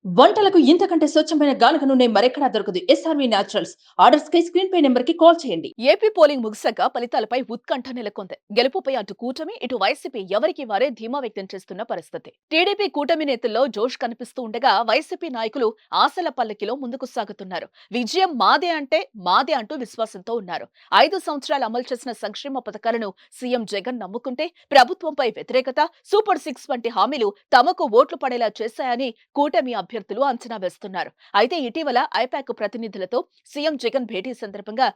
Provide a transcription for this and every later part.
వంటలకు ఇంతకంటే స్వచ్ఛమైన గానుగ నూనె మరెక్కడా దొరకదు. SRV naturals. ఆర్డర్స్ కై స్క్రీన్ పై నెంబర్ కి కాల్ చేయండి. ఏపీ పోలింగ్ ముగిశాక ఫలితాలపై ఉత్కంఠ నెలకొంది. గెలుపుపై అటు కూటమి, ఇటు వైసీపీ ఎవరికి వారే ధీమా వ్యక్తం చేస్తున్న పరిస్థితి. టీడీపీ కూటమి నేతల్లో జోష్ కనిపిస్తూ ఉండగా వైసీపీ నాయకులు ఆశల పల్లకిలో ముందుకు సాగుతున్నారు. విజయం మాదే అంటే మాదే అంటూ విశ్వాసంతో ఉన్నారు. 5 సంవత్సరాలు అమలు చేసిన సంక్షేమ పథకాలను సీఎం జగన్ నమ్ముకుంటే ప్రభుత్వంపై వ్యతిరేకత, సూపర్ 6 వంటి హామీలు తమకు ఓట్లు పడేలా చేశాయని కూటమి అభ్యర్థులు అంచనా వేస్తున్నారు. అయితే ఇటీవల ఐపాక్ ప్రతినిధులతో సీఎం జగన్ భేటీ సందర్భంగా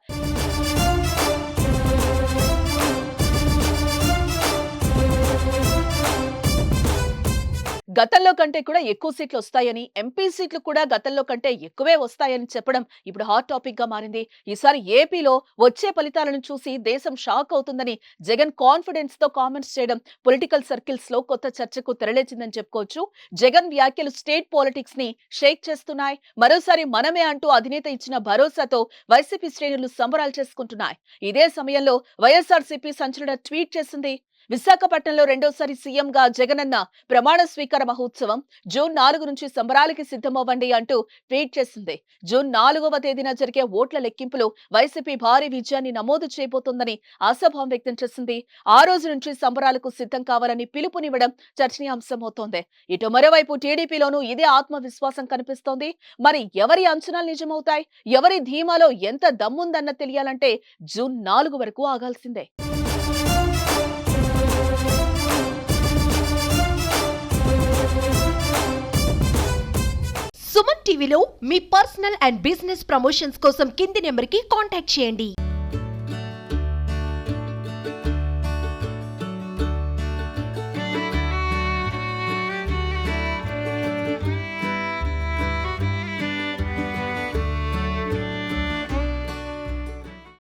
గతంలో కంటే కూడా ఎక్కువ సీట్లు వస్తాయని, ఎంపీ సీట్లు కూడా గతంలో కంటే ఎక్కువే వస్తాయని చెప్పడం ఇప్పుడు హాట్ టాపిక్ గా మారింది. ఈసారి ఏపీలో వచ్చే ఫలితాలను చూసి దేశం షాక్ అవుతుందని జగన్ కాన్ఫిడెన్స్ తో కామెంట్స్ చేయడం పొలిటికల్ సర్కిల్స్ లో కొత్త చర్చకు తెరలేచిందని చెప్పుకోవచ్చు. జగన్ వ్యాఖ్యలు స్టేట్ పాలిటిక్స్ ని షేక్ చేస్తున్నాయి. మరోసారి మనమే అంటూ అధినేత ఇచ్చిన భరోసాతో వైసీపీ శ్రేణులు సంబరాలు చేసుకుంటున్నాయి. ఇదే సమయంలో వైఎస్ఆర్సీపీ సంచలన ట్వీట్ చేసింది. విశాఖపట్నంలో రెండోసారి సీఎంగా జగనన్న ప్రమాణ స్వీకార మహోత్సవం జూన్ 4 నుంచి సంబరాలకి సిద్ధమవ్వండి అంటూ ట్వీట్ చేసింది. జూన్ 4వ తేదీన జరిగే ఓట్ల లెక్కింపులో వైసీపీ భారీ విజయాన్ని నమోదు చేయబోతోందని ఆశాభావం వ్యక్తం చేసింది. ఆ రోజు నుంచి సంబరాలకు సిద్ధం కావాలని పిలుపునివ్వడం చర్చనీయాంశమవుతోంది. ఇటు మరోవైపు టీడీపీలోనూ ఇదే ఆత్మవిశ్వాసం కనిపిస్తోంది. మరి ఎవరి అంచనాలు నిజమవుతాయి, ఎవరి ధీమాలో ఎంత దమ్ముందన్న తెలియాలంటే జూన్ 4 వరకు ఆగాల్సిందే. సుమన్ టీవీలో మీ పర్సనల్ అండ్ బిజినెస్ ప్రమోషన్స్ కోసం కింది నెంబర్కి కాంటాక్ట్ చేయండి.